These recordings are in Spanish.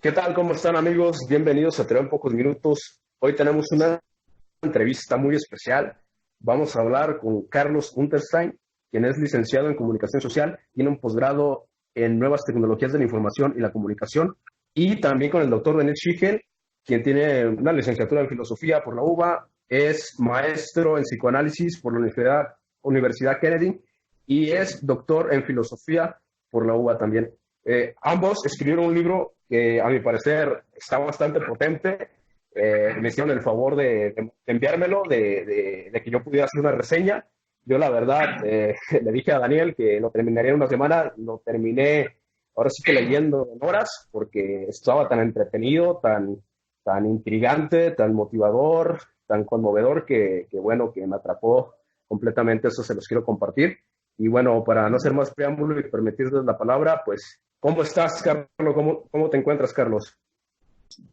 ¿Qué tal? ¿Cómo están, amigos? Bienvenidos a Te veo en pocos minutos. Hoy tenemos una entrevista muy especial. Vamos a hablar con Carlos Unterstein, quien es licenciado en Comunicación Social, tiene un posgrado en Nuevas Tecnologías de la Información y la Comunicación, y también con el doctor Daniel Schichel, quien tiene una licenciatura en Filosofía por la UBA, es maestro en Psicoanálisis por la Universidad Kennedy y es doctor en Filosofía por la UBA también. Ambos escribieron un libro que a mi parecer está bastante potente. Me hicieron el favor de enviármelo, de que yo pudiera hacer una reseña. Yo la verdad le dije a Daniel que lo terminaría en una semana, lo terminé ahora sí que leyendo en horas, porque estaba tan entretenido, tan intrigante, tan motivador, tan conmovedor, que bueno, que me atrapó completamente. Eso se los quiero compartir. Y bueno, para no hacer más preámbulo y permitirles la palabra, pues, ¿cómo estás, Carlos? ¿Cómo te encuentras, Carlos?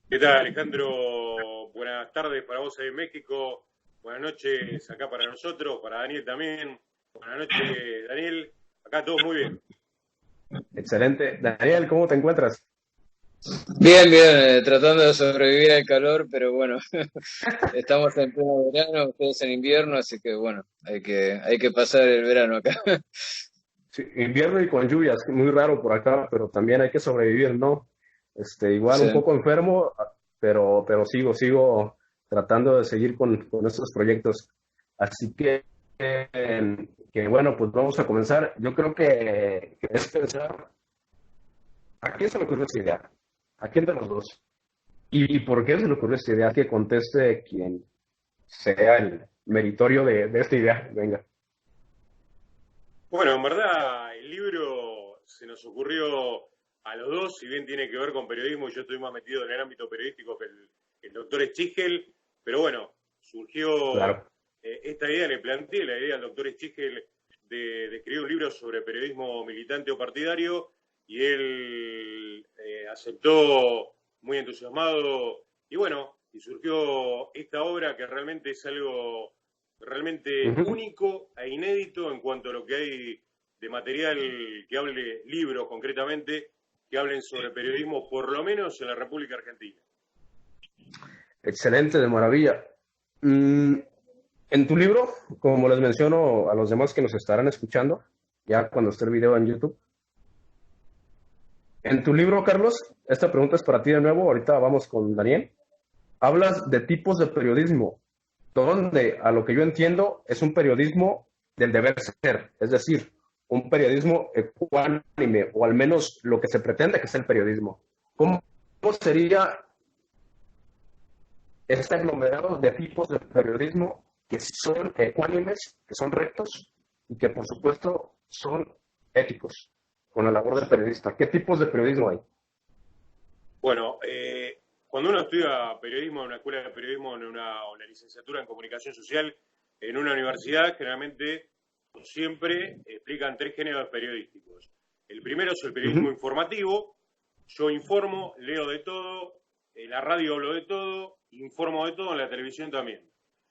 ¿Qué tal, Alejandro? Buenas tardes para vos ahí en México. Buenas noches acá para nosotros, para Daniel también. Buenas noches, Daniel. Acá todos muy bien. Excelente. Daniel, ¿cómo te encuentras? Bien, bien, tratando de sobrevivir al calor, pero bueno, estamos en pleno verano, ustedes en invierno, así que bueno, hay que pasar el verano acá. Sí, invierno y con lluvias, muy raro por acá, pero también hay que sobrevivir, ¿no? Igual un Sí. poco enfermo, pero sigo tratando de seguir con estos proyectos. Así que bueno, pues vamos a comenzar. Yo creo que es pensar, ¿a quién se le ocurrió esta idea? ¿A quién de los dos? ¿Y por qué se le ocurrió esta idea? Que conteste quien sea el meritorio de esta idea. Venga. Bueno, en verdad, el libro se nos ocurrió a los dos, si bien tiene que ver con periodismo, y yo estoy más metido en el ámbito periodístico que el doctor Schichel, pero bueno, surgió Claro. esta idea, le planteé la idea al doctor Schichel de escribir un libro sobre periodismo militante o partidario, y él aceptó muy entusiasmado, y bueno, y surgió esta obra que realmente es algo realmente Ujú. único e inédito en cuanto a lo que hay de material que hable, libros concretamente, que hablen sobre periodismo, por lo menos en la República Argentina. Excelente, de maravilla. Mm, en tu libro, como les menciono a los demás que nos estarán escuchando, ya cuando esté el video en YouTube, en tu libro, Carlos, esta pregunta es para ti de nuevo, ahorita vamos con Daniel. Hablas de tipos de periodismo, donde a lo que yo entiendo es un periodismo del deber ser, es decir, un periodismo ecuánime, o al menos lo que se pretende que es el periodismo. ¿Cómo sería este aglomerado de tipos de periodismo que son ecuánimes, que son rectos y que por supuesto son éticos con la labor del periodista? ¿Qué tipos de periodismo hay? Bueno, cuando uno estudia periodismo en una escuela de periodismo o una licenciatura en comunicación social en una universidad, generalmente siempre explican tres géneros periodísticos. El primero es el Uh -huh. periodismo informativo. Yo informo, leo de todo, en la radio hablo de todo, informo de todo, en la televisión también.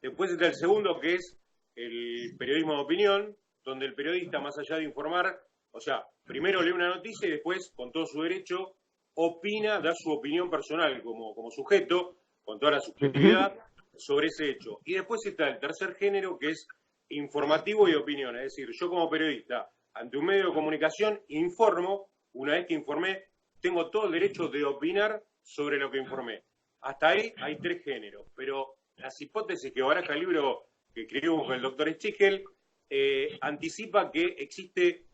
Después está el segundo, que es el periodismo de opinión, donde el periodista, más allá de informar, o sea, primero lee una noticia y después, con todo su derecho, opina, da su opinión personal como sujeto, con toda la Uh -huh. subjetividad, sobre ese hecho. Y después está el tercer género, que es informativo y opinión. Es decir, yo como periodista, ante un medio de comunicación, informo, una vez que informé, tengo todo el derecho de opinar sobre lo que informé. Hasta ahí hay tres géneros, pero las hipótesis que baraja el libro que escribimos con el doctor Schichel anticipa que existe,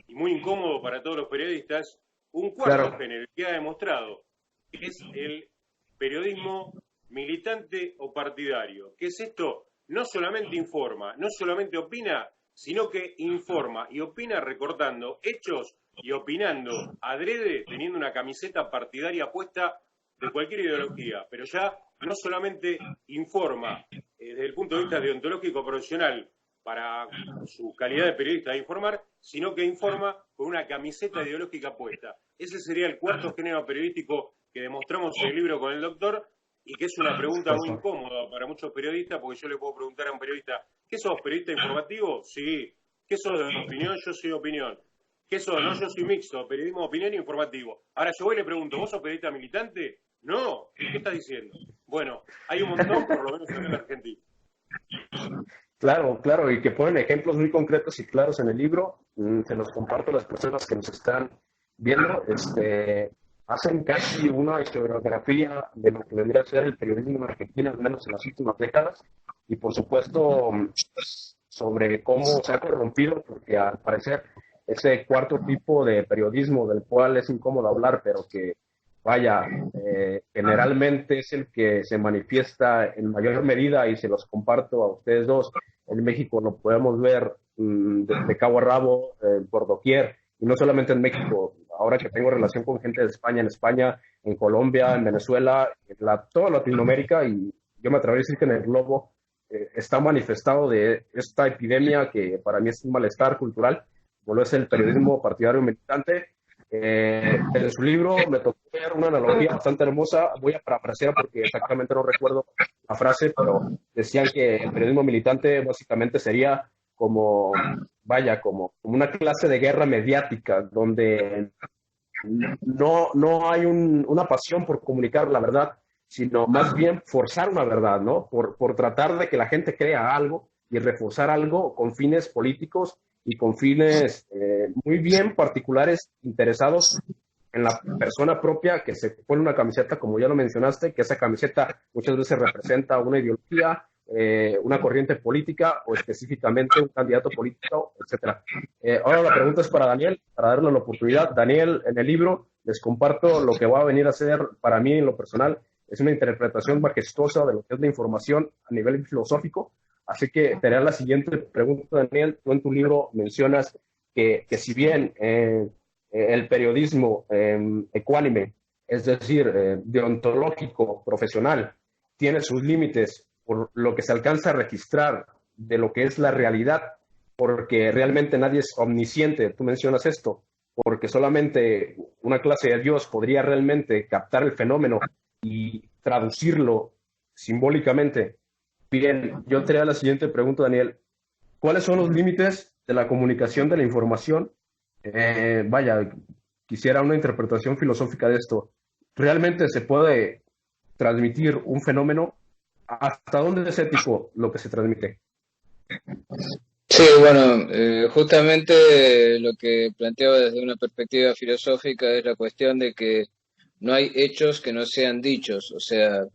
y muy incómodo para todos los periodistas, un cuarto Claro, género que ha demostrado que es el periodismo militante o partidario. ¿Qué es esto? No solamente informa, no solamente opina, sino que informa y opina recortando hechos y opinando adrede, teniendo una camiseta partidaria puesta de cualquier ideología, pero ya no solamente informa desde el punto de vista deontológico profesional para su calidad de periodista de informar, sino que informa con una camiseta ideológica puesta. Ese sería el cuarto género periodístico que demostramos en el libro con el doctor, y que es una por pregunta muy supuesto. incómoda para muchos periodistas, porque yo le puedo preguntar a un periodista, ¿qué sos, periodista informativo? Sí. ¿Qué sos de opinión? Yo soy de opinión. ¿Qué son? No, yo soy mixto, periodismo de opinión e informativo. Ahora yo voy y le pregunto, ¿vos sos periodista militante? No, ¿qué estás diciendo? Bueno, hay un montón, por lo menos acá en la Argentina. Claro, claro, y que ponen ejemplos muy concretos y claros en el libro. Se los comparto a las personas que nos están viendo. Hacen casi una historiografía de lo que debería ser el periodismo en Argentina, al menos en las últimas décadas, y por supuesto sobre cómo se ha corrompido, porque al parecer ese cuarto tipo de periodismo del cual es incómodo hablar, pero que, vaya, generalmente es el que se manifiesta en mayor medida, y se los comparto a ustedes dos. En México lo podemos ver de cabo a rabo, por doquier, y no solamente en México. Ahora que tengo relación con gente de España, en Colombia, en Venezuela, toda Latinoamérica, y yo me atrevería a decir que en el globo está manifestado de esta epidemia que para mí es un malestar cultural, como lo es el periodismo partidario militante. En su libro me tocó ver una analogía bastante hermosa. Voy a parafrasear porque exactamente no recuerdo la frase, pero decían que el periodismo militante básicamente sería como, vaya, como una clase de guerra mediática, donde no hay una pasión por comunicar la verdad, sino más bien forzar una verdad, ¿no? Por tratar de que la gente crea algo y reforzar algo con fines políticos y con fines muy bien particulares, interesados en la persona propia, que se pone una camiseta, como ya lo mencionaste, que esa camiseta muchas veces representa una ideología, una corriente política o específicamente un candidato político, etcétera. Ahora la pregunta es para Daniel, para darle la oportunidad. Daniel, en el libro les comparto lo que va a venir a ser para mí en lo personal. Es una interpretación majestuosa de lo que es la información a nivel filosófico. Así que te haré la siguiente pregunta, Daniel. Tú en tu libro mencionas que si bien el periodismo ecuánime, es decir, deontológico, profesional, tiene sus límites por lo que se alcanza a registrar de lo que es la realidad, porque realmente nadie es omnisciente, tú mencionas esto, porque solamente una clase de Dios podría realmente captar el fenómeno y traducirlo simbólicamente. Bien, yo te haré la siguiente pregunta, Daniel. ¿Cuáles son los límites de la comunicación de la información? Vaya, quisiera una interpretación filosófica de esto. ¿Realmente se puede transmitir un fenómeno? ¿Hasta dónde es ético lo que se transmite? Sí, bueno, justamente lo que planteaba desde una perspectiva filosófica es la cuestión de que no hay hechos que no sean dichos. O sea,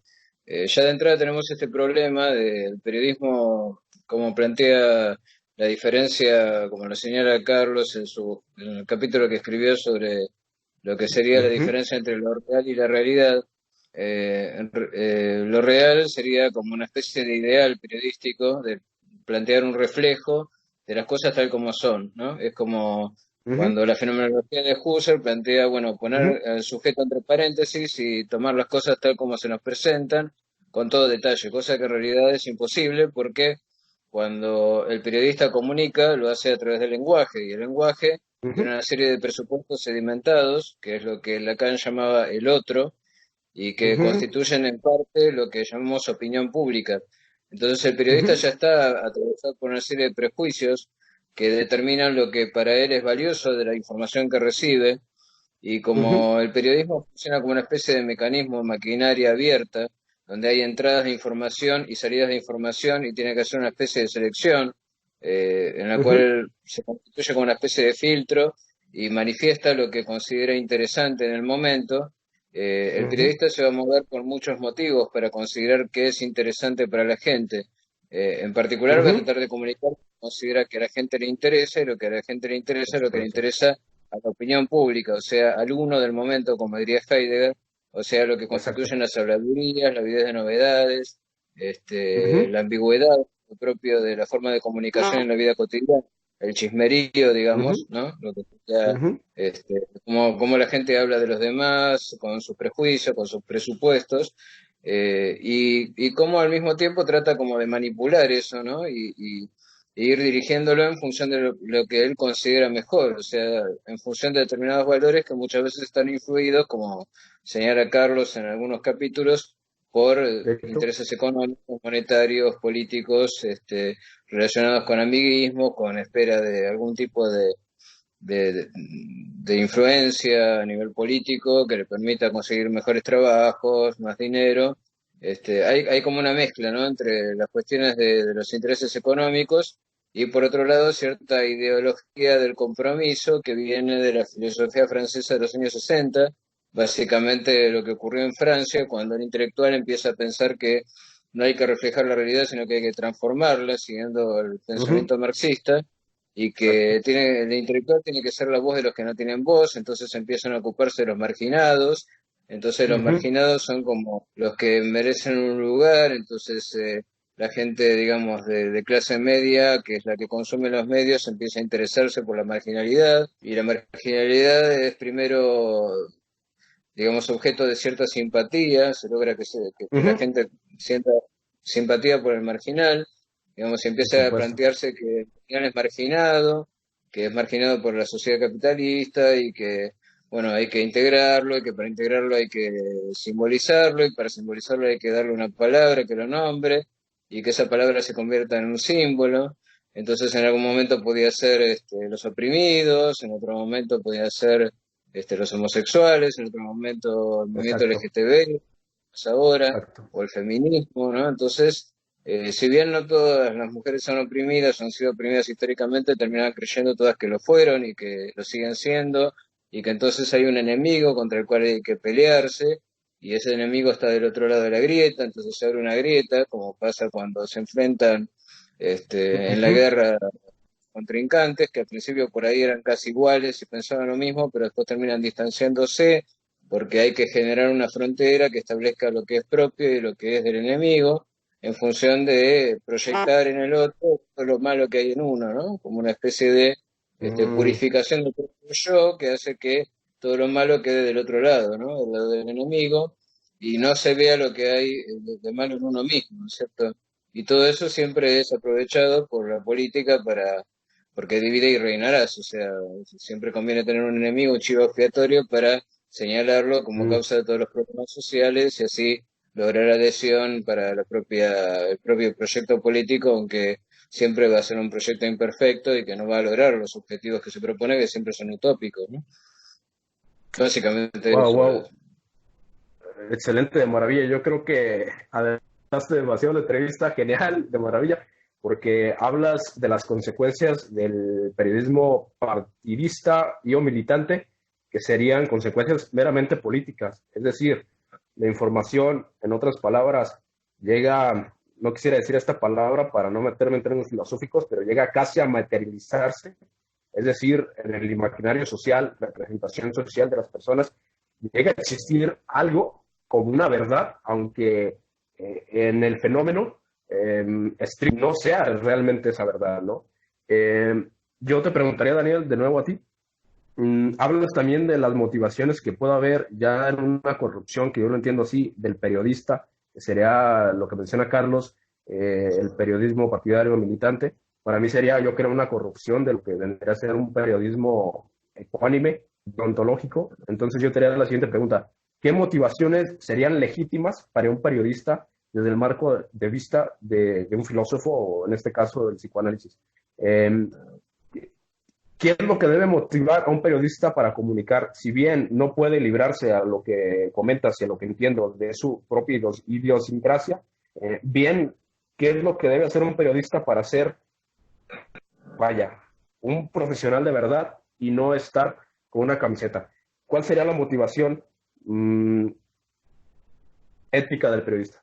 ya de entrada tenemos este problema del periodismo, como plantea la diferencia, como lo señala Carlos en el capítulo que escribió sobre lo que sería la Ujú, diferencia entre lo real y la realidad. Lo real sería como una especie de ideal periodístico de plantear un reflejo de las cosas tal como son, ¿no? Es como ujú, cuando la fenomenología de Husserl plantea, bueno, ujú, poner al sujeto entre paréntesis y tomar las cosas tal como se nos presentan, con todo detalle, cosa que en realidad es imposible porque cuando el periodista comunica lo hace a través del lenguaje, y el lenguaje tiene ujú, una serie de presupuestos sedimentados, que es lo que Lacan llamaba el otro, y que ujú, constituyen en parte lo que llamamos opinión pública. Entonces el periodista ujú, ya está atravesado por una serie de prejuicios que determinan lo que para él es valioso de la información que recibe, y ujú, como el periodismo funciona como una especie de mecanismo, maquinaria abierta, donde hay entradas de información y salidas de información y tiene que hacer una especie de selección, en la ujú, cual se constituye como una especie de filtro y manifiesta lo que considera interesante en el momento. El ujú, periodista se va a mover por muchos motivos para considerar qué es interesante para la gente. En particular va a ujú. tratar de comunicar lo que considera que a la gente le interesa, y lo que a la gente le interesa, lo que le Eso. interesa a la opinión pública, o sea, al uno del momento, como diría Heidegger, o sea, lo que Exacto. constituyen las habladurías, la avidez de novedades, Ujú, la ambigüedad, lo propio de la forma de comunicación en la vida cotidiana, el chismerío, ujú, digamos, ¿no? Lo que sería, ujú, cómo la gente habla de los demás, con sus prejuicios, con sus presupuestos, y cómo al mismo tiempo trata como de manipular eso, ¿no? E ir dirigiéndolo en función de lo que él considera mejor, o sea, en función de determinados valores que muchas veces están influidos, como señala Carlos en algunos capítulos, por de hecho. intereses económicos, monetarios, políticos, relacionados con amiguismo, con espera de algún tipo de influencia a nivel político que le permita conseguir mejores trabajos, más dinero. Hay como una mezcla, ¿no?, entre las cuestiones de los intereses económicos y por otro lado cierta ideología del compromiso que viene de la filosofía francesa de los años 60, básicamente lo que ocurrió en Francia cuando el intelectual empieza a pensar que no hay que reflejar la realidad, sino que hay que transformarla, siguiendo el Ujú. pensamiento marxista, y que Exacto. el intelectual tiene que ser la voz de los que no tienen voz, entonces empiezan a ocuparse de los marginados, entonces los Ujú. marginados son como los que merecen un lugar, entonces la gente, digamos, de clase media, que es la que consume los medios, empieza a interesarse por la marginalidad, y la marginalidad es primero, digamos, objeto de cierta simpatía, se logra que la Ujú. gente sienta simpatía por el marginal, digamos, se Por empieza a supuesto. plantearse que el marginal es marginado, que es marginado por la sociedad capitalista y que, bueno, hay que integrarlo y que para integrarlo hay que simbolizarlo y para simbolizarlo hay que darle una palabra que lo nombre y que esa palabra se convierta en un símbolo. Entonces en algún momento podía ser los oprimidos, en otro momento podía ser los homosexuales, en otro momento el movimiento Exacto. LGTB, más ahora, Exacto. o el feminismo, ¿no? Entonces, si bien no todas las mujeres son oprimidas, han sido oprimidas históricamente, terminan creyendo todas que lo fueron y que lo siguen siendo, y que entonces hay un enemigo contra el cual hay que pelearse, y ese enemigo está del otro lado de la grieta, entonces se abre una grieta, como pasa cuando se enfrentan en la Ujú. guerra contrincantes, que al principio por ahí eran casi iguales y pensaban lo mismo, pero después terminan distanciándose porque hay que generar una frontera que establezca lo que es propio y lo que es del enemigo, en función de proyectar en el otro todo lo malo que hay en uno, ¿no? Como una especie de Mm. purificación del propio yo que hace que todo lo malo quede del otro lado, ¿no? Del lado del enemigo, y no se vea lo que hay de malo en uno mismo, ¿no es cierto? Y todo eso siempre es aprovechado por la política porque divide y reinarás, o sea, siempre conviene tener un enemigo, un chivo expiatorio para señalarlo como Mm. causa de todos los problemas sociales y así lograr adhesión para el propio proyecto político, aunque siempre va a ser un proyecto imperfecto y que no va a lograr los objetivos que se propone, que siempre son utópicos, ¿no? Básicamente Wow, eso es. wow. Excelente, de maravilla. Yo creo que adelantaste demasiado la entrevista, genial, de maravilla, porque hablas de las consecuencias del periodismo partidista y o militante, que serían consecuencias meramente políticas. Es decir, la información, en otras palabras, llega, no quisiera decir esta palabra para no meterme en términos filosóficos, pero llega casi a materializarse, es decir, en el imaginario social, la representación social de las personas, llega a existir algo como una verdad, aunque en el fenómeno no sea realmente esa verdad, ¿no? Eh, yo te preguntaría, Daniel, de nuevo a ti, hablas también de las motivaciones que pueda haber ya en una corrupción, que yo lo entiendo así, del periodista, que sería lo que menciona Carlos, el periodismo partidario militante. Para mí sería, yo creo, una corrupción de lo que vendría a ser un periodismo ecuánime, deontológico. Entonces yo te haría la siguiente pregunta. ¿Qué motivaciones serían legítimas para un periodista desde el marco de vista de un filósofo, o en este caso del psicoanálisis? Eh, ¿Qué es lo que debe motivar a un periodista para comunicar? Si bien no puede librarse a lo que comentas y a lo que entiendo de su propia idiosincrasia, bien, ¿qué es lo que debe hacer un periodista para ser, vaya, un profesional de verdad y no estar con una camiseta? ¿Cuál sería la motivación ética del periodista?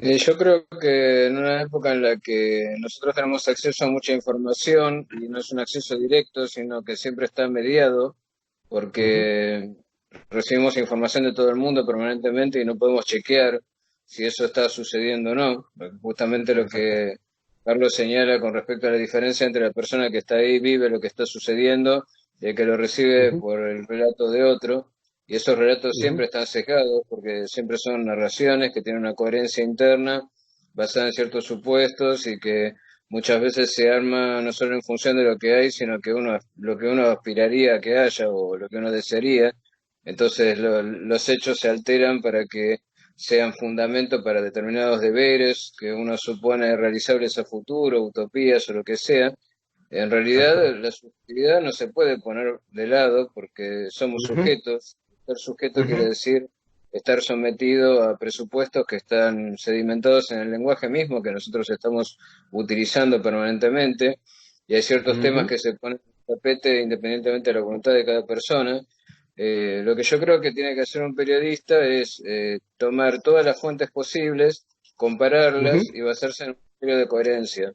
Yo creo que en una época en la que nosotros tenemos acceso a mucha información y no es un acceso directo, sino que siempre está mediado, Ujú. porque recibimos información de todo el mundo permanentemente y no podemos chequear si eso está sucediendo o no. Justamente lo Exacto. que Carlos señala con respecto a la diferencia entre la persona que está ahí, vive lo que está sucediendo, y el que lo recibe Ujú. por el relato de otro. Y esos relatos siempre Ujú. están sesgados porque siempre son narraciones que tienen una coherencia interna basada en ciertos supuestos y que muchas veces se arma no solo en función de lo que hay, sino que lo que uno aspiraría a que haya o lo que uno desearía. Entonces los hechos se alteran para que sean fundamento para determinados deberes que uno supone realizables a futuro, utopías o lo que sea. En exacto. realidad, la subjetividad no se puede poner de lado porque somos Ujú, sujetos. Ser sujeto quiere ujú, decir estar sometido a presupuestos que están sedimentados en el lenguaje mismo que nosotros estamos utilizando permanentemente. Y hay ciertos temas ujú, que se ponen en el tapete independientemente de la voluntad de cada persona. Lo que yo creo que tiene que hacer un periodista es tomar todas las fuentes posibles, compararlas ujú. y basarse en un criterio de coherencia.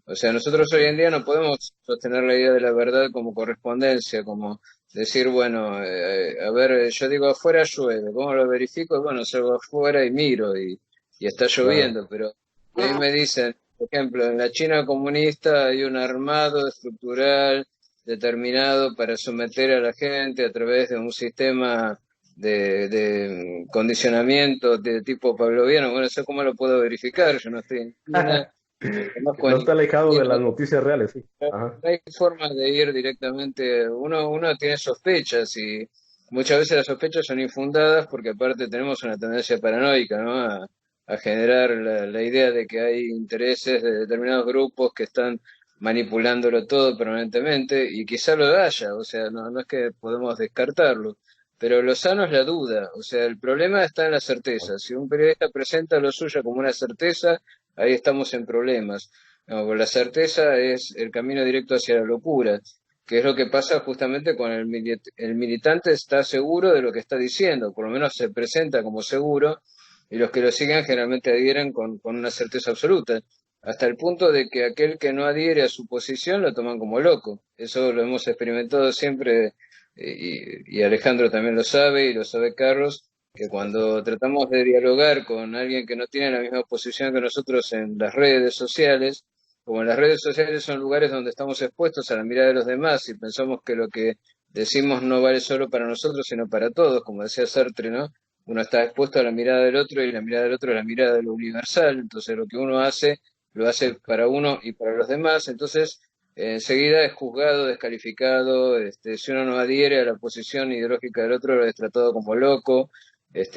O sea, nosotros hoy en día no podemos sostener la idea de la verdad como correspondencia, como decir, bueno, a ver, yo digo afuera llueve, ¿cómo lo verifico? Bueno, salgo afuera y miro y está Claro. lloviendo, pero ahí me dicen, por ejemplo, en la China comunista hay un armado estructural determinado para someter a la gente a través de un sistema de condicionamiento de tipo pavloviano. Bueno, ¿eso cómo lo puedo verificar? Yo no estoy en China, no Que conozco a no está alejado de las ninguém. noticias reales, sí. Ajá. No hay forma de ir directamente, uno tiene sospechas y muchas veces las sospechas son infundadas porque aparte tenemos una tendencia paranoica, ¿no? A generar la idea de que hay intereses de determinados grupos que están manipulándolo todo permanentemente y quizá lo haya, o sea, no es que podemos descartarlo, pero lo sano es la duda, o sea, el problema está en la certeza. Si un periodista presenta lo suyo como una certeza, ahí estamos en problemas. No, pues la certeza es el camino directo hacia la locura, que es lo que pasa justamente con el militante está seguro de lo que está diciendo, por lo menos se presenta como seguro, y los que lo siguen generalmente adhieren con una certeza absoluta, hasta el punto de que aquel que no adhiere a su posición lo toman como loco. Eso lo hemos experimentado siempre, y Alejandro también lo sabe, y lo sabe Carlos, que cuando tratamos de dialogar con alguien que no tiene la misma posición que nosotros en las redes sociales, como las redes sociales son lugares donde estamos expuestos a la mirada de los demás y pensamos que lo que decimos no vale solo para nosotros, sino para todos, como decía Sartre, ¿no? Uno está expuesto a la mirada del otro y la mirada del otro es la mirada de lo universal, entonces lo que uno hace, lo hace para uno y para los demás, entonces enseguida es juzgado, descalificado, si uno no adhiere a la posición ideológica del otro, es tratado como loco,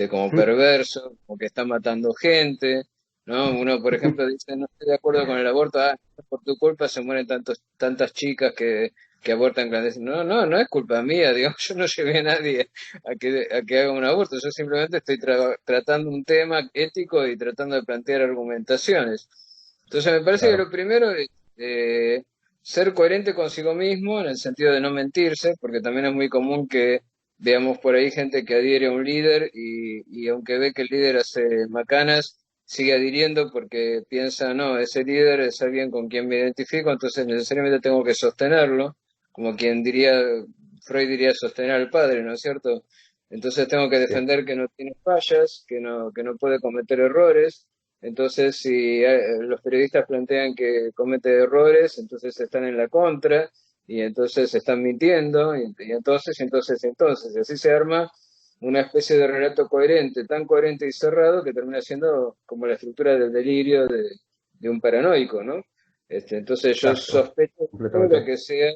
como perverso, como que está matando gente, ¿no? Uno, por ejemplo, dice, no estoy de acuerdo con el aborto, por tu culpa se mueren tantas chicas que abortan clandestino. No es culpa mía, digamos, yo no llevé a nadie a que haga un aborto, yo simplemente estoy tratando un tema ético y tratando de plantear argumentaciones. Entonces me parece que Claro. lo primero es ser coherente consigo mismo en el sentido de no mentirse, porque también es muy común que veamos por ahí gente que adhiere a un líder y aunque ve que el líder hace macanas, sigue adhiriendo porque piensa, no, ese líder es alguien con quien me identifico, entonces necesariamente tengo que sostenerlo, como quien diría, Freud diría sostener al padre, ¿no es cierto? Entonces tengo que Sí. defender que no tiene fallas, que no puede cometer errores. Entonces, si los periodistas plantean que comete errores, entonces están en la contra y entonces están mintiendo y así se arma una especie de relato coherente, tan coherente y cerrado que termina siendo como la estructura del delirio de un paranoico, ¿no? Entonces yo Exacto. sospecho todo lo Completamente. que sea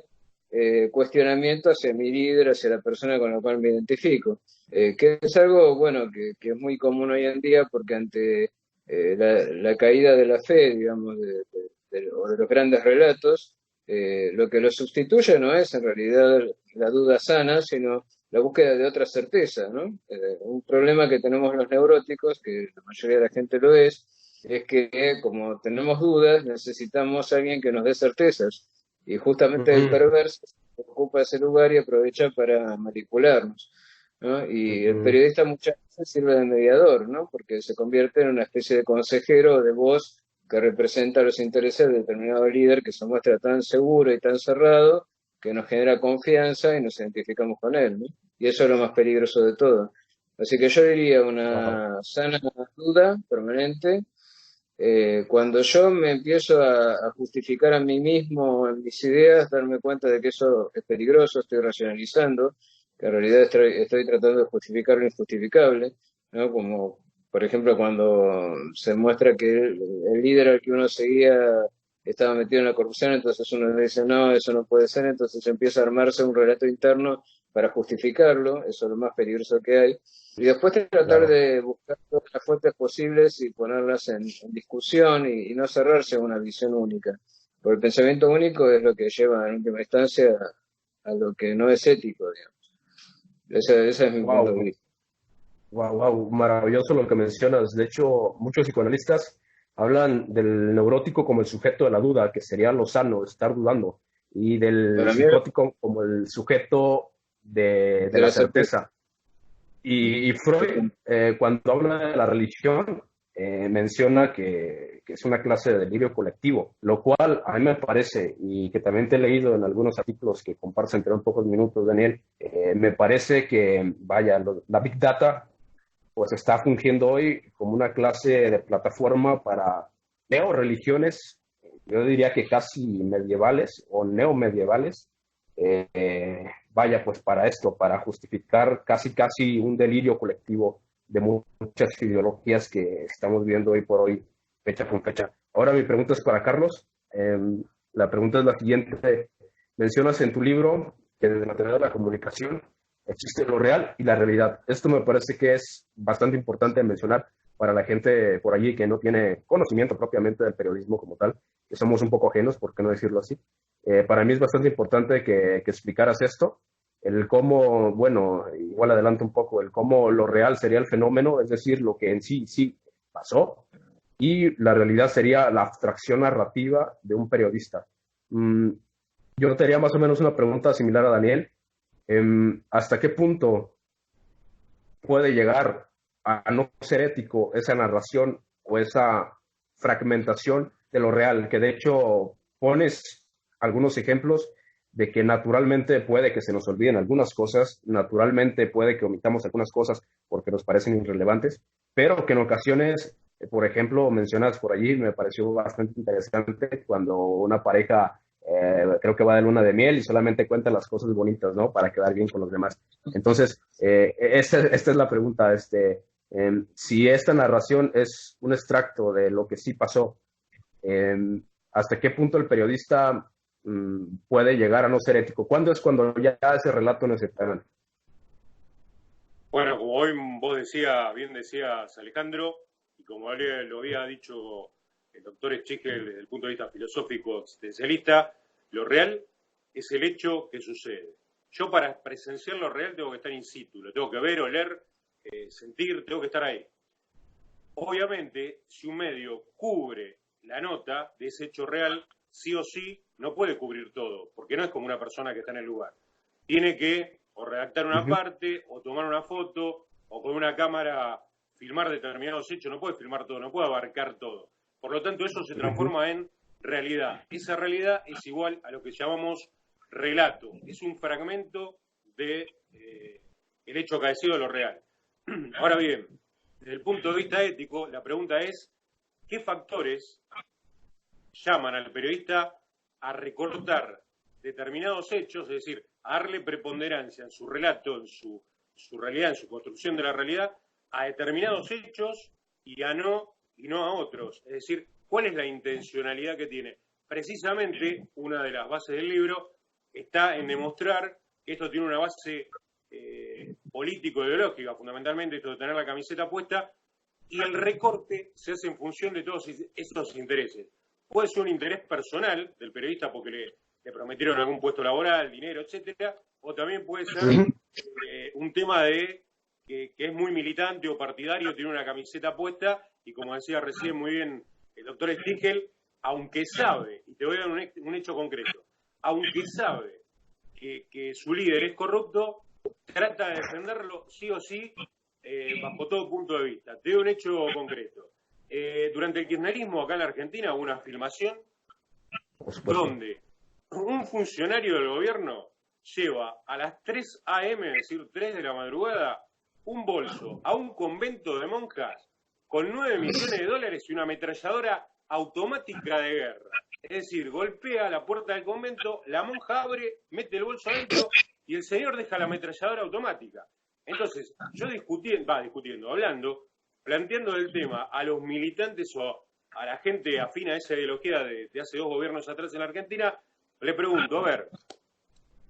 cuestionamiento hacia mi líder, hacia la persona con la cual me identifico, que es algo, bueno, que es muy común hoy en día porque ante la caída de la fe, digamos, o de los grandes relatos, lo que lo sustituye no es en realidad la duda sana, sino la búsqueda de otra certeza, ¿no? Un problema que tenemos los neuróticos, que la mayoría de la gente lo es que como tenemos dudas, necesitamos a alguien que nos dé certezas. Y justamente el Ujú, perverso ocupa ese lugar y aprovecha para manipularnos, ¿no? Y el ujú. periodista muchas veces sirve de mediador, ¿no? Porque se convierte en una especie de consejero o de voz que representa los intereses de determinado líder que se muestra tan seguro y tan cerrado que nos genera confianza y nos identificamos con él, ¿no? Y eso es lo más peligroso de todo. Así que yo diría Wow. una sana duda permanente. Cuando yo me empiezo a justificar a mí mismo en mis ideas, darme cuenta de que eso es peligroso, estoy racionalizando, que en realidad estoy tratando de justificar lo injustificable, ¿no? Como, por ejemplo, cuando se muestra que el líder al que uno seguía estaba metido en la corrupción, entonces uno le dice, no, eso no puede ser, entonces empieza a armarse un relato interno para justificarlo, eso es lo más peligroso que hay. Y después tratar Claro. de buscar todas las fuentes posibles y ponerlas en discusión y no cerrarse a una visión única. Porque el pensamiento único es lo que lleva en última instancia a lo que no es ético, digamos. Ese es mi punto de Wow, vista. wow, wow, maravilloso lo que mencionas. De hecho, muchos psicoanalistas hablan del neurótico como el sujeto de la duda, que sería lo sano, estar dudando, y del Para mí, psicótico como el sujeto de de la la certeza. certeza. Y Freud, cuando habla de la religión, menciona que es una clase de delirio colectivo, lo cual a mí me parece, y que también te he leído en algunos artículos que compartes entre un pocos minutos, Daniel, me parece que, vaya, la Big Data pues está fungiendo hoy como una clase de plataforma para neoreligiones, yo diría que casi medievales o neomedievales, vaya pues para esto, para justificar casi un delirio colectivo de muchas ideologías que estamos viendo hoy por hoy, fecha con fecha. Ahora mi pregunta es para Carlos. La pregunta es la siguiente. Mencionas en tu libro que desde la teoría de la comunicación existe lo real y la realidad. Esto me parece que es bastante importante mencionar para la gente por allí que no tiene conocimiento propiamente del periodismo como tal, que somos un poco ajenos, por qué no decirlo así. Para mí es bastante importante que explicaras esto, el cómo, bueno, igual adelanto un poco, el cómo lo real sería el fenómeno, es decir, lo que en sí pasó, y la realidad sería la abstracción narrativa de un periodista. Mm, yo te haría más o menos una pregunta similar a Daniel. ¿Hasta qué punto puede llegar a no ser ético esa narración o esa fragmentación de lo real? Que de hecho pones algunos ejemplos de que naturalmente puede que se nos olviden algunas cosas, naturalmente puede que omitamos algunas cosas porque nos parecen irrelevantes, pero que en ocasiones, por ejemplo, mencionas por allí, me pareció bastante interesante cuando una pareja creo que va de luna de miel y solamente cuenta las cosas bonitas, ¿no? Para quedar bien con los demás. Entonces, esta es la pregunta, si esta narración es un extracto de lo que sí pasó, eh, ¿hasta qué punto el periodista puede llegar a no ser ético? ¿Cuándo es cuando ya ese relato no es eterno? Bueno, como hoy bien decías, Alejandro, y como lo había dicho el doctor Schichel desde el punto de vista filosófico existencialista, lo real es el hecho que sucede. Yo para presenciar lo real tengo que estar in situ, lo tengo que ver, oler, sentir, tengo que estar ahí. Obviamente, si un medio cubre la nota de ese hecho real, sí o sí no puede cubrir todo, porque no es como una persona que está en el lugar. Tiene que o redactar una Ujú, parte, o tomar una foto, o con una cámara filmar determinados hechos. No puede filmar todo, no puede abarcar todo. Por lo tanto, eso se ujú, transforma en realidad. Esa realidad es igual a lo que llamamos relato. Es un fragmento de el hecho acaecido de lo real. Ahora bien, desde el punto de vista ético, la pregunta es, ¿qué factores llaman al periodista a recortar determinados hechos, es decir, a darle preponderancia en su relato, su realidad, en su construcción de la realidad, a determinados hechos y no a otros? Es decir, ¿cuál es la intencionalidad que tiene? Precisamente, una de las bases del libro está en demostrar que esto tiene una base político-ideológica, fundamentalmente esto de tener la camiseta puesta, y el recorte se hace en función de todos estos intereses. Puede ser un interés personal del periodista porque le prometieron algún puesto laboral, dinero, etcétera, o también puede ser ujú, un tema de que es muy militante o partidario, tiene una camiseta puesta, y como decía recién muy bien el doctor Stigel, aunque sabe, y te voy a dar un hecho concreto, aunque sabe que su líder es corrupto, trata de defenderlo sí o sí, bajo todo punto de vista. Te doy un hecho concreto. Durante el kirchnerismo acá en la Argentina hubo una filmación por supuesto. donde un funcionario del gobierno lleva a las 3 a.m., es decir, 3 de la madrugada, un bolso a un convento de monjas con 9 millones de dólares y una ametralladora automática de guerra. Es decir, golpea la puerta del convento, la monja abre, mete el bolso adentro y el señor deja la ametralladora automática. Entonces, yo hablando, planteando el tema a los militantes o a la gente afina a esa ideología de hace 2 gobiernos atrás en la Argentina, le pregunto, a ver,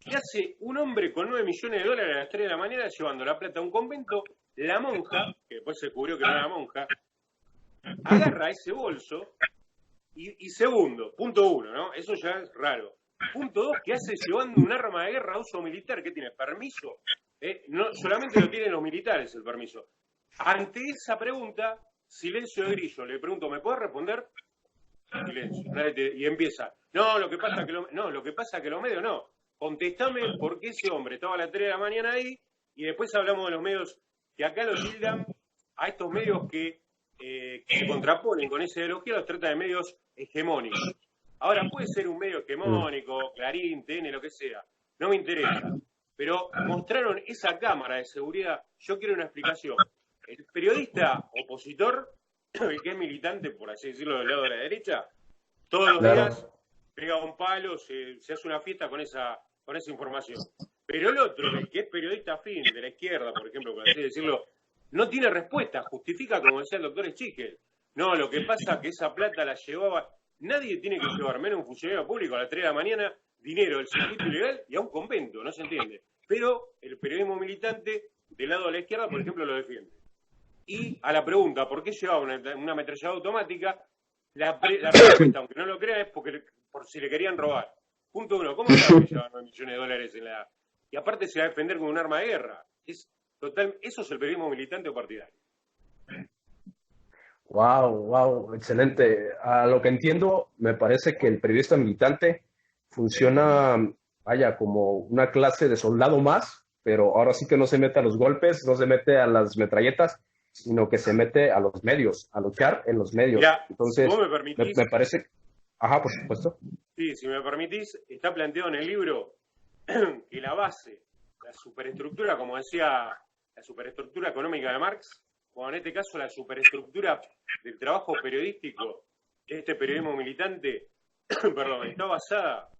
¿qué hace un hombre con 9 millones de dólares a las 3 de la mañana llevando la plata a un convento? La monja, que después se descubrió que no era monja, agarra ese bolso, Y segundo, punto uno, ¿no? Eso ya es raro. Punto dos, ¿qué hace llevando un arma de guerra a uso militar? ¿Qué tiene? ¿Permiso? No, solamente lo tienen los militares el permiso. Ante esa pregunta, silencio de grillo. Le pregunto, ¿me puedes responder? Silencio. Y empieza, no, lo que pasa que los medios no. Contestame por qué ese hombre estaba a las 3 de la mañana ahí, y después hablamos de los medios que acá los tildan a estos medios que se contraponen con esa ideología, los trata de medios hegemónicos. Ahora, puede ser un medio hegemónico, Clarín, TN, lo que sea, no me interesa. Pero mostraron esa cámara de seguridad, yo quiero una explicación. El periodista opositor, el que es militante, por así decirlo, del lado de la derecha, todos los días pega un palo, se hace una fiesta con esa información. Pero el otro, el que es periodista afín de la izquierda, por ejemplo, por así decirlo, no tiene respuesta, justifica, como decía el doctor Schikel. No, lo que pasa es que esa plata la llevaba. Nadie tiene que llevar, menos un funcionario público, a las 3 de la mañana, dinero del circuito ilegal y a un convento, no se entiende. Pero el periodismo militante, del lado de la izquierda, por ejemplo, lo defiende. Y a la pregunta, ¿por qué llevaba una ametralladora automática? La respuesta, aunque no lo crean, es por si le querían robar. Punto uno, ¿cómo sabe que llevan 9 millones de dólares en la... Y aparte se va a defender con un arma de guerra. Eso es el periodismo militante o partidario. Wow, excelente. A lo que entiendo, me parece que el periodista militante funciona, vaya, como una clase de soldado más, pero ahora sí que no se mete a los golpes, no se mete a las metralletas, sino que se mete a los medios, a luchar en los medios. Mirá, entonces, si vos me permitís, me parece... Ajá, por supuesto. Sí, si me permitís, está planteado en el libro que la base, la superestructura, como decía, la superestructura económica de Marx, o en este caso la superestructura del trabajo periodístico, este periodismo militante, perdón, está basada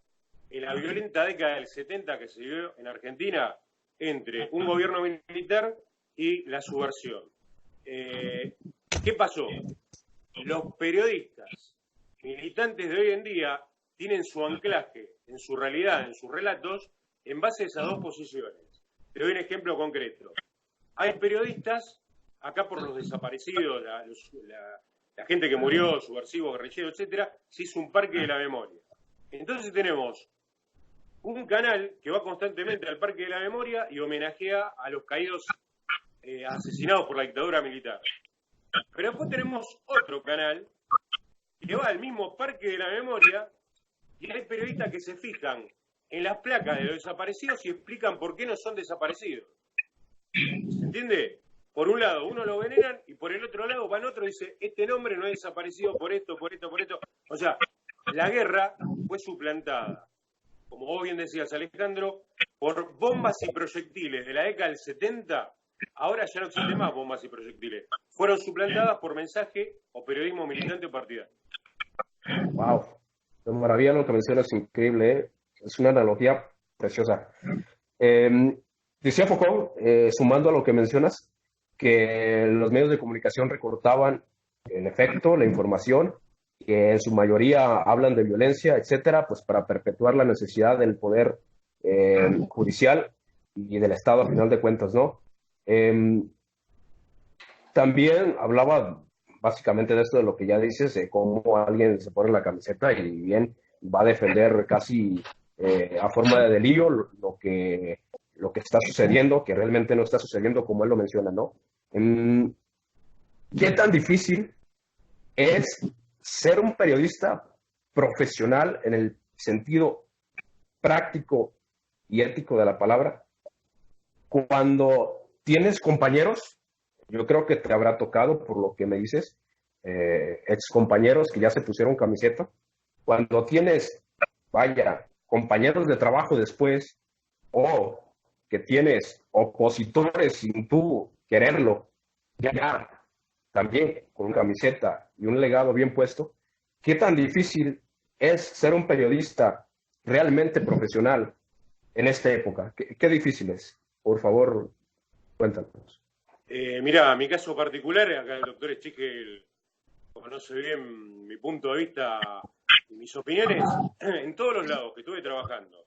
en la violenta década del 70 que se vivió en Argentina entre un gobierno militar y la subversión. ¿Qué pasó? Los periodistas militantes de hoy en día tienen su anclaje en su realidad, en sus relatos, en base a esas dos posiciones. Te doy un ejemplo concreto. Hay periodistas, acá por los desaparecidos, la gente que murió, subversivos, guerrilleros, etcétera, se hizo un parque de la memoria. Entonces tenemos un canal que va constantemente al parque de la memoria y homenajea a los caídos asesinados por la dictadura militar. Pero después tenemos otro canal que va al mismo parque de la memoria y hay periodistas que se fijan en las placas de los desaparecidos y explican por qué no son desaparecidos. ¿Se entiende? Por un lado, uno lo veneran y por el otro lado van otro y dice, este nombre no es desaparecido por esto, por esto, por esto. O sea, la guerra fue suplantada, como vos bien decías, Alejandro, por bombas y proyectiles de la década del 70. Ahora ya no existen más bombas y proyectiles. Fueron suplantadas por mensaje o periodismo militante o partidario. Wow, qué maravilla lo que mencionas, increíble, ¿eh? Es una analogía preciosa. Decía Foucault, sumando a lo que mencionas, que los medios de comunicación recortaban, en efecto, la información, que en su mayoría hablan de violencia, etcétera, pues para perpetuar la necesidad del poder judicial y del Estado, a final de cuentas, ¿no? También hablaba básicamente de esto, de lo que ya dices, de cómo alguien se pone la camiseta y bien va a defender casi a forma de delirio lo que está sucediendo, que realmente no está sucediendo como él lo menciona, ¿no? ¿Qué tan difícil es ser un periodista profesional en el sentido práctico y ético de la palabra cuando tienes compañeros? Yo creo que te habrá tocado, por lo que me dices, ex compañeros que ya se pusieron camiseta. Cuando tienes, vaya, compañeros de trabajo después, o que tienes opositores sin tú quererlo, ya también con camiseta y un legado bien puesto, ¿qué tan difícil es ser un periodista realmente profesional en esta época? ¿Qué difícil es? Por favor, cuéntanos. Mira, mi caso particular, acá el doctor Schikel conoce bien mi punto de vista y mis opiniones, en todos los lados que estuve trabajando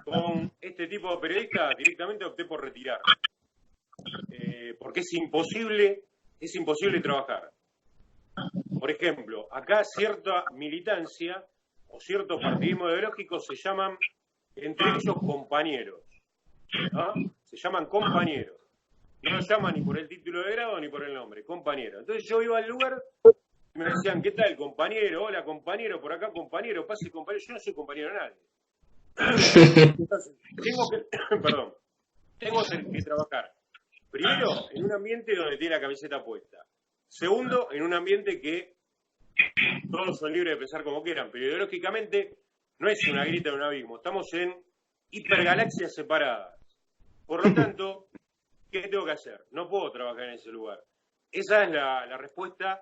con este tipo de periodistas, directamente opté por retirar. Porque es imposible trabajar. por ejemplo, acá cierta militancia o cierto partidismo ideológico se llaman entre ellos compañeros, ¿no? Se llaman compañeros. No los llaman ni por el título de grado ni por el nombre, compañero. Entonces yo iba al lugar y me decían, ¿qué tal, compañero? Hola, compañero, por acá, compañero, pase, compañero. Yo no soy compañero de nadie. Entonces, tengo que trabajar. Primero, en un ambiente donde tiene la camiseta puesta. Segundo, en un ambiente que todos son libres de pensar como quieran, pero ideológicamente no es una grita de un abismo. Estamos en hipergalaxias separadas. Por lo tanto, ¿qué tengo que hacer? No puedo trabajar en ese lugar. Esa es la respuesta,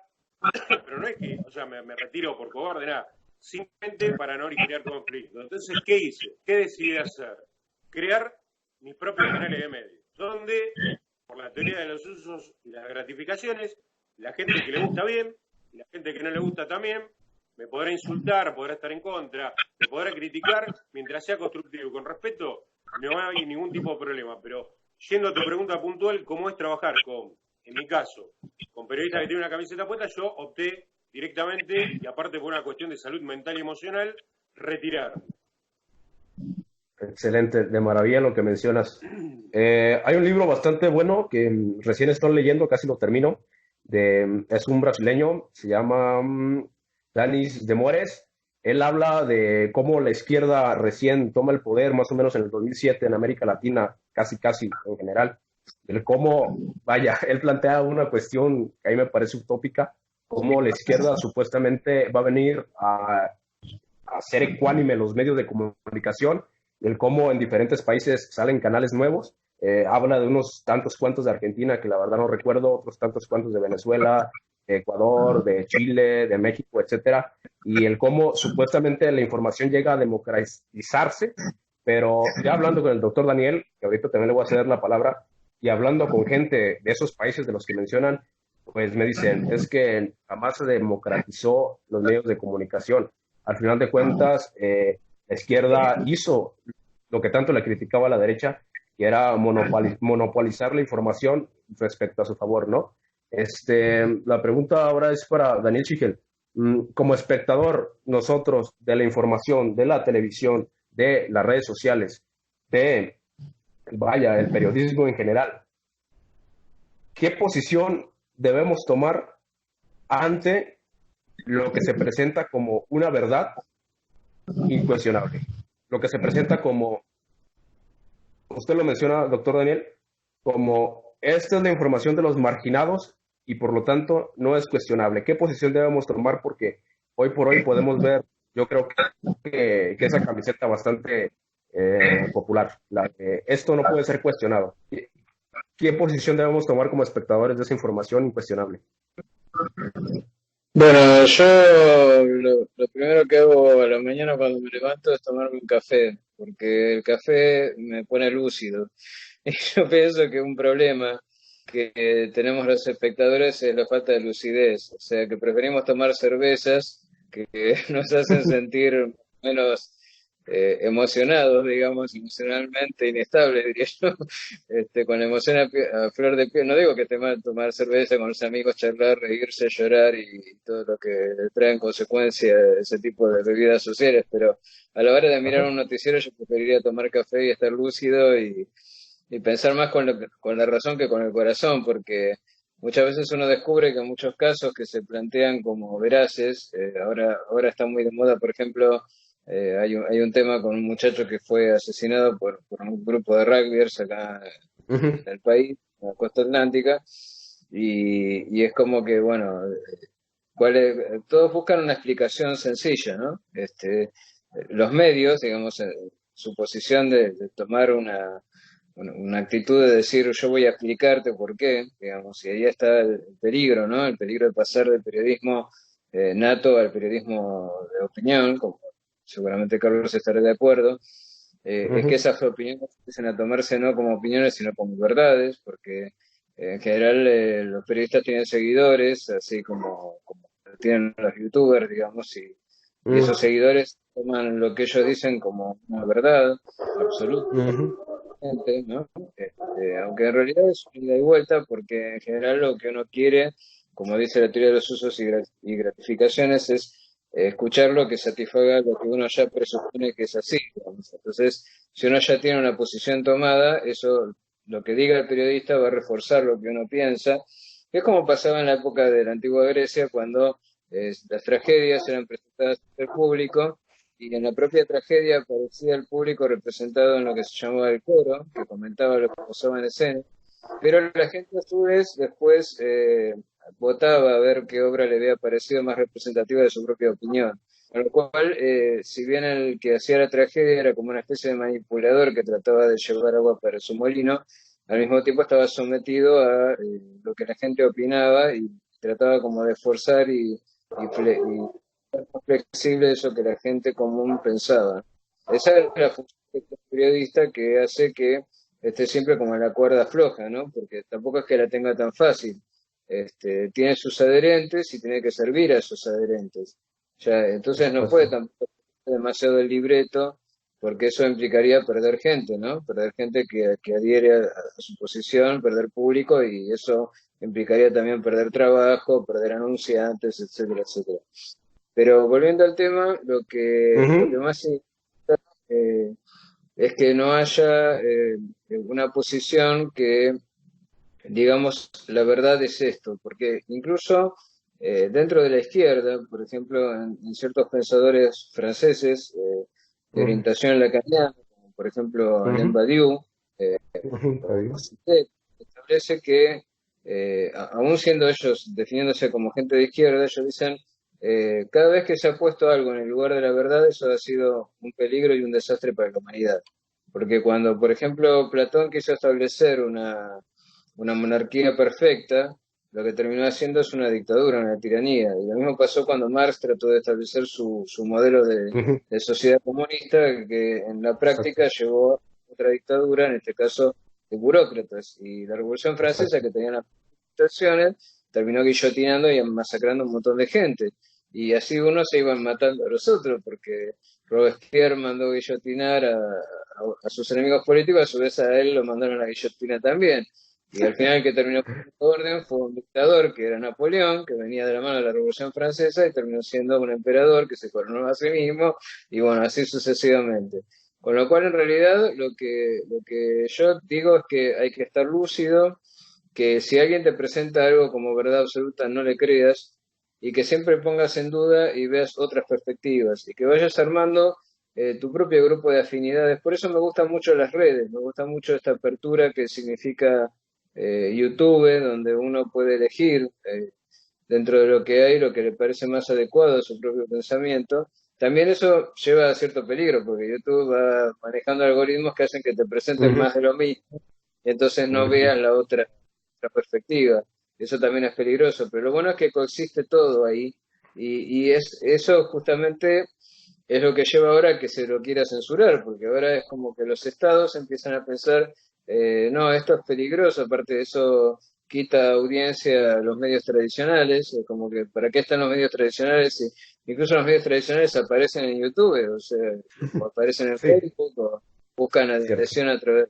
pero no es que, o sea, me retiro por cobarde, nada. Simplemente para no originar conflicto. Entonces, ¿qué hice? ¿Qué decidí hacer? Crear mis propios canales de medios, donde, por la teoría de los usos y las gratificaciones, la gente que le gusta bien, y la gente que no le gusta también, me podrá insultar, podrá estar en contra, me podrá criticar, mientras sea constructivo. Con respeto, no hay ningún tipo de problema, pero yendo a tu pregunta puntual, ¿cómo es trabajar con, en mi caso, con periodistas que tienen una camiseta puesta? Yo opté directamente, y aparte por una cuestión de salud mental y emocional, retirarme. Excelente, de maravilla lo que mencionas. Hay un libro bastante bueno que recién estoy leyendo, casi lo termino, es un brasileño, se llama Danis de Moraes. Él habla de cómo la izquierda recién toma el poder, más o menos en el 2007 en América Latina, casi en general. El cómo, vaya, él plantea una cuestión que a mí me parece utópica, cómo la izquierda supuestamente va a venir a hacer ecuánime los medios de comunicación, el cómo en diferentes países salen canales nuevos. Habla de unos tantos cuantos de Argentina, que la verdad no recuerdo, otros tantos cuantos de Venezuela, de Ecuador, de Chile, de México, etcétera, y el cómo supuestamente la información llega a democratizarse, pero ya hablando con el doctor Daniel, que ahorita también le voy a ceder la palabra, y hablando con gente de esos países de los que mencionan, pues me dicen, es que jamás se democratizó los medios de comunicación. Al final de cuentas, la izquierda hizo lo que tanto le criticaba a la derecha, que era monopolizar la información respecto a su favor, ¿no? La pregunta ahora es para Daniel Schigel. Como espectador, nosotros, de la información, de la televisión, de las redes sociales, de, vaya, el periodismo en general, ¿qué posición debemos tomar ante lo que se presenta como una verdad incuestionable? Lo que se presenta como, usted lo menciona, doctor Daniel, como esta es la información de los marginados y por lo tanto no es cuestionable. ¿Qué posición debemos tomar? Porque hoy por hoy podemos ver, yo creo que esa camiseta bastante popular, esto no puede ser cuestionado. ¿Qué posición debemos tomar como espectadores de esa información incuestionable? Bueno, yo lo primero que hago a la mañana cuando me levanto es tomarme un café, porque el café me pone lúcido. Y yo pienso que un problema que tenemos los espectadores es la falta de lucidez, o sea que preferimos tomar cervezas que nos hacen sentir menos emocionados, digamos, emocionalmente inestables, diría yo, con la emoción a flor de piel. No digo que esté mal tomar cerveza con los amigos, charlar, reírse, llorar y todo lo que trae en consecuencia ese tipo de bebidas sociales, pero a la hora de mirar un noticiero yo preferiría tomar café y estar lúcido y pensar más con la razón que con el corazón, porque muchas veces uno descubre que en muchos casos que se plantean como veraces, ahora está muy de moda, por ejemplo, hay un tema con un muchacho que fue asesinado por un grupo de rugbyers acá en el país, en la costa atlántica, y es como que, bueno, todos buscan una explicación sencilla, ¿no? Los medios, digamos, su posición de tomar una actitud de decir yo voy a explicarte por qué, digamos, y ahí está el peligro, ¿no? El peligro de pasar del periodismo nato al periodismo de opinión, como seguramente Carlos estará de acuerdo, es que esas opiniones empiecen a tomarse no como opiniones, sino como verdades, porque en general los periodistas tienen seguidores, así como tienen los youtubers, digamos, y esos seguidores toman lo que ellos dicen como una verdad absoluta, ¿no? Aunque en realidad es una ida y vuelta, porque en general lo que uno quiere como dice la teoría de los usos y gratificaciones, es escuchar lo que satisfaga lo que uno ya presupone que es así, digamos. Entonces, si uno ya tiene una posición tomada, eso, lo que diga el periodista va a reforzar lo que uno piensa. Es como pasaba en la época de la antigua Grecia, cuando las tragedias eran presentadas al público, y en la propia tragedia aparecía el público representado en lo que se llamaba el coro, que comentaba lo que pasaba en escena, pero la gente a su vez después votaba a ver qué obra le había parecido más representativa de su propia opinión. Con lo cual, si bien el que hacía la tragedia era como una especie de manipulador que trataba de llevar agua para su molino, al mismo tiempo estaba sometido a lo que la gente opinaba y trataba como de forzar y ser más flexible de eso que la gente común pensaba. Esa es la función del periodista, que hace que esté siempre como en la cuerda floja, ¿no? Porque tampoco es que la tenga tan fácil. Tiene sus adherentes y tiene que servir a esos adherentes. Ya, Por entonces no puede supuesto. tampoco ser demasiado el libreto, porque eso implicaría perder gente, ¿no? Perder gente que adhiere a su posición, perder público, y eso implicaría también perder trabajo, perder anunciantes, etcétera, etcétera. Pero volviendo al tema, lo que Ujú. más importa es que no haya una posición que, digamos, la verdad es esto, porque incluso dentro de la izquierda, por ejemplo, en ciertos pensadores franceses de Ujú. orientación lacaniana, como por ejemplo Alain Ujú. Badiou, eh, Ujú. Está bien. establece que, aún siendo ellos definiéndose como gente de izquierda, ellos dicen, cada vez que se ha puesto algo en el lugar de la verdad, eso ha sido un peligro y un desastre para la humanidad. Porque cuando, por ejemplo, Platón quiso establecer una monarquía perfecta, lo que terminó haciendo es una dictadura, una tiranía. Y lo mismo pasó cuando Marx trató de establecer su modelo Ujú. de sociedad comunista, que en la Exacto, práctica llevó a otra dictadura, en este caso de burócratas. Y la Revolución Francesa, exacto. que tenía las situaciones, terminó guillotinando y masacrando un montón de gente. Y así unos se iban matando a los otros, porque Robespierre mandó guillotinar a sus enemigos políticos, a su vez a él lo mandaron a la guillotina también. Y al final el que terminó poniendo orden fue un dictador que era Napoleón, que venía de la mano de la Revolución Francesa, y terminó siendo un emperador que se coronó a sí mismo, y bueno, así sucesivamente. Con lo cual, en realidad, lo que yo digo es que hay que estar lúcido, que si alguien te presenta algo como verdad absoluta, no le creas, y que siempre pongas en duda y veas otras perspectivas, y que vayas armando tu propio grupo de afinidades. Por eso me gustan mucho las redes, me gusta mucho esta apertura que significa YouTube, donde uno puede elegir dentro de lo que hay lo que le parece más adecuado a su propio pensamiento. También eso lleva a cierto peligro, porque YouTube va manejando algoritmos que hacen que te presenten Ujú. más de lo mismo, y entonces no Ujú. veas la otra perspectiva. Eso también es peligroso, pero lo bueno es que coexiste todo ahí, y eso justamente es lo que lleva ahora a que se lo quiera censurar, porque ahora es como que los estados empiezan a pensar, no, esto es peligroso, aparte de eso quita audiencia a los medios tradicionales, como que ¿para qué están los medios tradicionales? Si incluso los medios tradicionales aparecen en YouTube, o sea, o aparecen en Sí, Facebook, o buscan cierto. adhesión a través.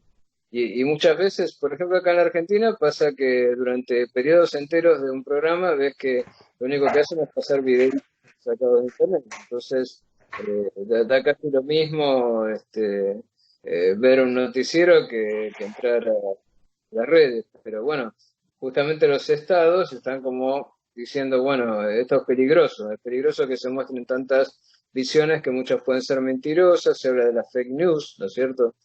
Y muchas veces, por ejemplo, acá en la Argentina pasa que durante periodos enteros de un programa ves que lo único que hacen es pasar videos sacados de internet. Entonces, da casi lo mismo ver un noticiero que entrar a las redes. Pero bueno, justamente los estados están como diciendo, bueno, esto es peligroso que se muestren tantas visiones que muchas pueden ser mentirosas, se habla de las fake news, ¿no es cierto?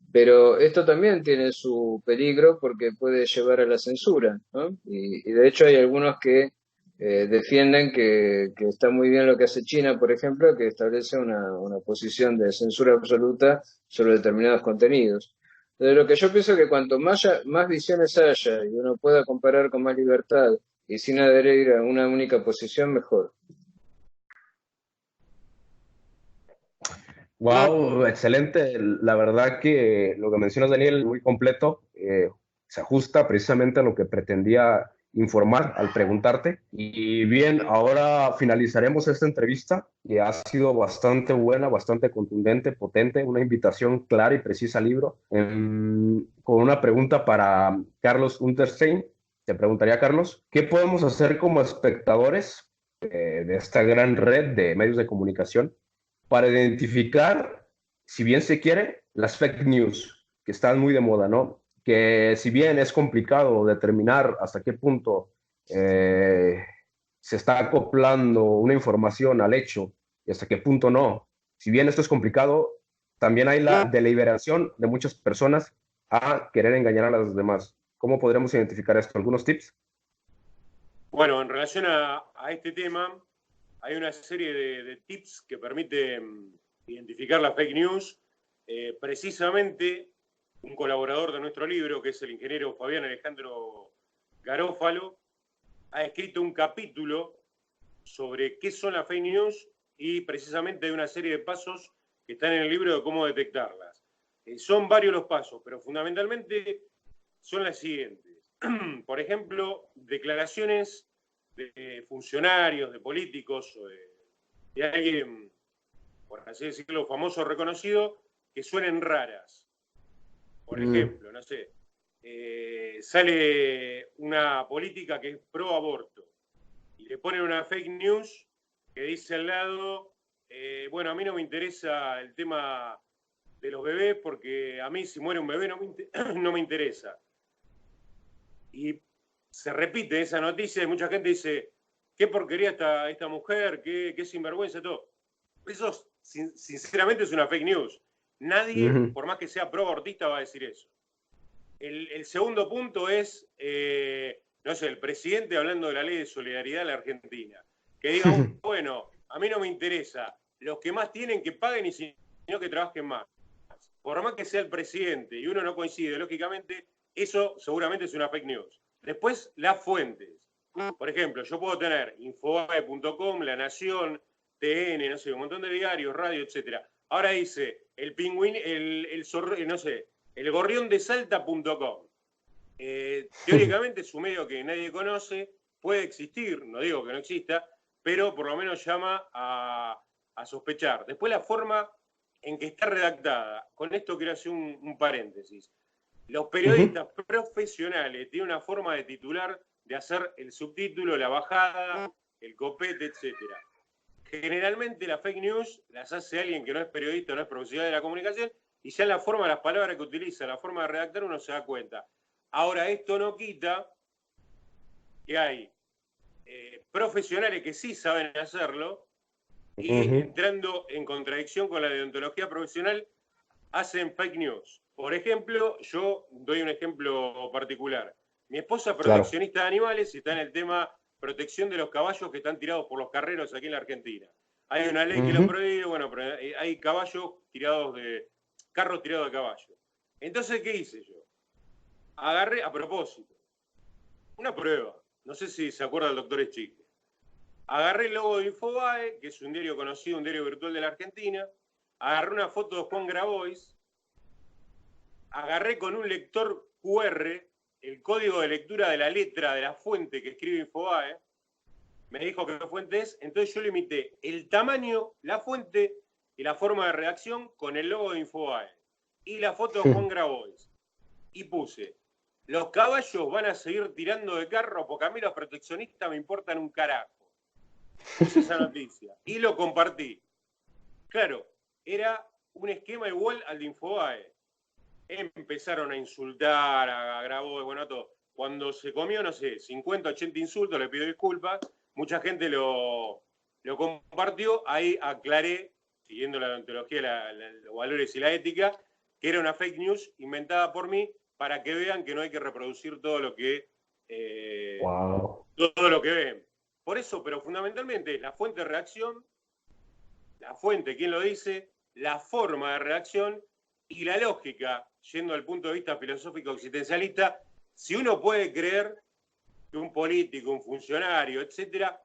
Pero esto también tiene su peligro porque puede llevar a la censura, ¿no? Y de hecho hay algunos que defienden que está muy bien lo que hace China, por ejemplo, que establece una posición de censura absoluta sobre determinados contenidos. Entonces, lo que yo pienso es que cuanto más visiones haya y uno pueda comparar con más libertad y sin adherir a una única posición, mejor. No, Wow, excelente. La verdad que lo que mencionas, Daniel, muy completo. Se ajusta precisamente a lo que pretendía informar al preguntarte. Y bien, ahora finalizaremos esta entrevista, que ha sido bastante buena, bastante contundente, potente, una invitación clara y precisa al libro, con una pregunta para Carlos Unterstein. te preguntaría, Carlos, ¿qué podemos hacer como espectadores de esta gran red de medios de comunicación para identificar, si bien se quiere, las fake news que están muy de moda, ¿no? Que si bien es complicado determinar hasta qué punto eh, se está acoplando una información al hecho y hasta qué punto no. Si bien esto es complicado, también hay la deliberación de muchas personas a querer engañar a las demás. ¿Cómo podremos identificar esto? ¿Algunos tips? Bueno, en relación a este tema, hay una serie de tips que permiten identificar la fake news. Precisamente, un colaborador de nuestro libro, que es el ingeniero Fabián Alejandro Garófalo, ha escrito un capítulo sobre qué son las fake news y precisamente hay una serie de pasos que están en el libro de cómo detectarlas. Son varios los pasos, pero fundamentalmente son las siguientes. Por ejemplo, declaraciones de funcionarios, de políticos, o de alguien, por así decirlo, famoso o reconocido, que suenen raras. Por ejemplo, no sé, sale una política que es pro aborto y le ponen una fake news que dice al lado, bueno, a mí no me interesa el tema de los bebés porque a mí si muere un bebé no me interesa. Y se repite esa noticia y mucha gente dice, qué porquería esta mujer, qué sinvergüenza, todo. Eso, sinceramente, es una fake news. Nadie, por más que sea pro-abortista, va a decir eso. El segundo punto es, no sé, el presidente hablando de la ley de solidaridad en la Argentina. Que diga, bueno, a mí no me interesa, los que más tienen que paguen y sino que trabajen más. Por más que sea el presidente y uno no coincide, lógicamente, eso seguramente es una fake news. Después, las fuentes. Por ejemplo, yo puedo tener infobae.com, La Nación, TN, no sé, un montón de diarios, radio, etcétera. Ahora dice el pingüín, no sé, el gorrión de Salta.com. Teóricamente es un medio que nadie conoce, puede existir, no digo que no exista, pero por lo menos llama a sospechar. Después la forma en que está redactada. Con esto quiero hacer un paréntesis. Los periodistas profesionales tienen una forma de titular, de hacer el subtítulo, la bajada, el copete, etcétera. Generalmente las fake news las hace alguien que no es periodista, no es profesional de la comunicación, y ya en la forma, las palabras que utiliza, la forma de redactar, uno se da cuenta. Ahora, esto no quita que hay profesionales que sí saben hacerlo y entrando en contradicción con la deontología profesional, hacen fake news. Por ejemplo, yo doy un ejemplo particular. Mi esposa es proteccionista de animales y está en el tema protección de los caballos que están tirados por los carreros aquí en la Argentina. Hay una ley que lo prohíbe, bueno, pero hay carros tirados de caballo. Entonces, ¿qué hice yo? Agarré, a propósito, una prueba. No sé si se acuerda del doctor Echique. Agarré el logo de Infobae, que es un diario conocido, un diario virtual de la Argentina. Agarré una foto de Juan Grabois. Agarré con un lector QR el código de lectura de la letra de la fuente que escribe Infobae. Me dijo que fuente es. Entonces yo le imité el tamaño, la fuente y la forma de redacción con el logo de Infobae. Y la foto de Juan Grabois. Y puse, los caballos van a seguir tirando de carro porque a mí los proteccionistas me importan un carajo. Puse esa noticia y lo compartí. Claro, era un esquema igual al de Infobae. Empezaron a insultar, a Grabois, bueno, a todo. Cuando se comió, no sé, 50, 80 insultos, le pido disculpas, mucha gente lo compartió, ahí aclaré, siguiendo la deontología, los valores y la ética, que era una fake news inventada por mí, para que vean que no hay que reproducir todo lo que todo lo que ven. Por eso, pero fundamentalmente, la fuente de reacción, la fuente, quién lo dice, la forma de reacción y la lógica, yendo al punto de vista filosófico existencialista, si uno puede creer que un político, un funcionario, etcétera,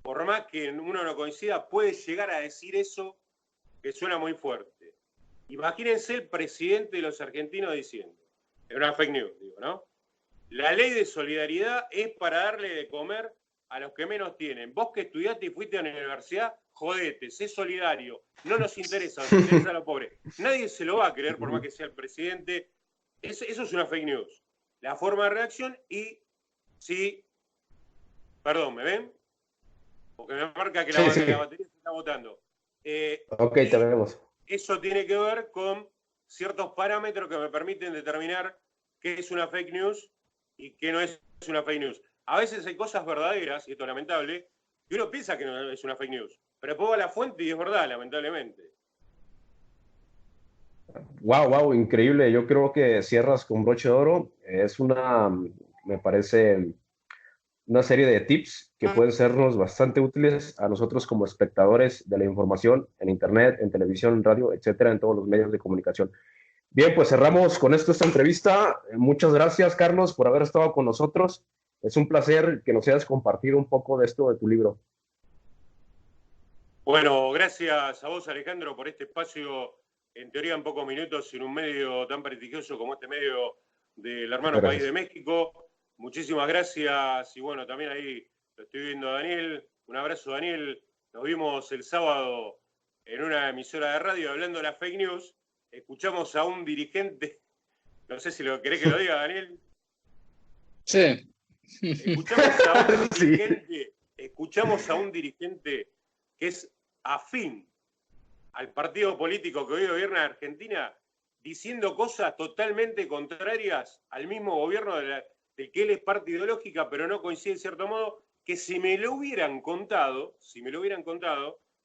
por más que uno no coincida, puede llegar a decir eso que suena muy fuerte. Imagínense el presidente de los argentinos diciendo, es una fake news, digo, ¿no? La ley de solidaridad es para darle de comer a los que menos tienen. Vos que estudiaste y fuiste a la universidad, jodete, sé solidario. No nos interesa, nos interesa a los pobres. Nadie se lo va a creer por más que sea el presidente. Eso es una fake news. La forma de reacción y si, perdón, ¿me ven? Porque me marca que Sí, sí. la batería se está botando. Ok, te Y vemos. eso tiene que ver con ciertos parámetros que me permiten determinar qué es una fake news y qué no es una fake news. A veces hay cosas verdaderas, y esto es lamentable, que uno piensa que no es una fake news, pero después va a la fuente y es verdad, lamentablemente. Wow, wow, increíble. Yo creo que cierras con broche de oro. Es me parece, una serie de tips que pueden sernos bastante útiles a nosotros como espectadores de la información en Internet, en televisión, en radio, etcétera, en todos los medios de comunicación. Bien, pues cerramos con esto esta entrevista. Muchas gracias, Carlos, por haber estado con nosotros. Es un placer que nos hayas compartido un poco de esto de tu libro. Bueno, gracias a vos, Alejandro, por este espacio, en teoría en pocos minutos, en un medio tan prestigioso como este medio del hermano país de Gracias. México. Muchísimas gracias. Y bueno, también ahí lo estoy viendo a Daniel. Un abrazo, Daniel. Nos vimos el sábado en una emisora de radio hablando de la fake news. Escuchamos a un dirigente, no sé si lo querés que lo diga, Daniel. Sí. Sí. Escuchamos a un dirigente que es afín al partido político que hoy gobierna Argentina, diciendo cosas totalmente contrarias al mismo gobierno del que él es parte ideológica, pero no coincide en cierto modo, que si me lo hubieran contado,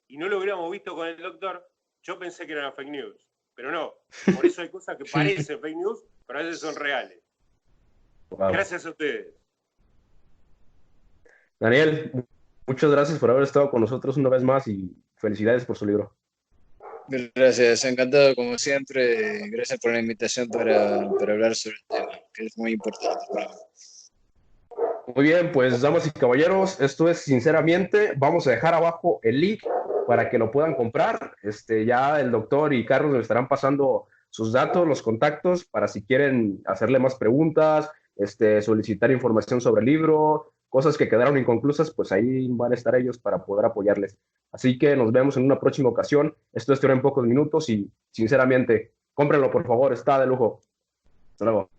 y no lo hubiéramos visto con el doctor, yo pensé que era una fake news. Pero no, por eso hay cosas que parecen fake news, pero a veces son reales. Wow. Gracias a ustedes. Daniel, muchas gracias por haber estado con nosotros una vez más y felicidades por su libro. Gracias, encantado como siempre. Gracias por la invitación para hablar sobre el tema, que es muy importante para mí. Muy bien, pues damas y caballeros, esto es Sinceramente. Vamos a dejar abajo el link para que lo puedan comprar. Ya el doctor y Carlos nos estarán pasando sus datos, los contactos, para si quieren hacerle más preguntas, solicitar información sobre el libro, cosas que quedaron inconclusas, pues ahí van a estar ellos para poder apoyarles. Así que nos vemos en una próxima ocasión. Esto es Teoría en pocos minutos y sinceramente, cómprenlo por favor, está de lujo. Hasta luego.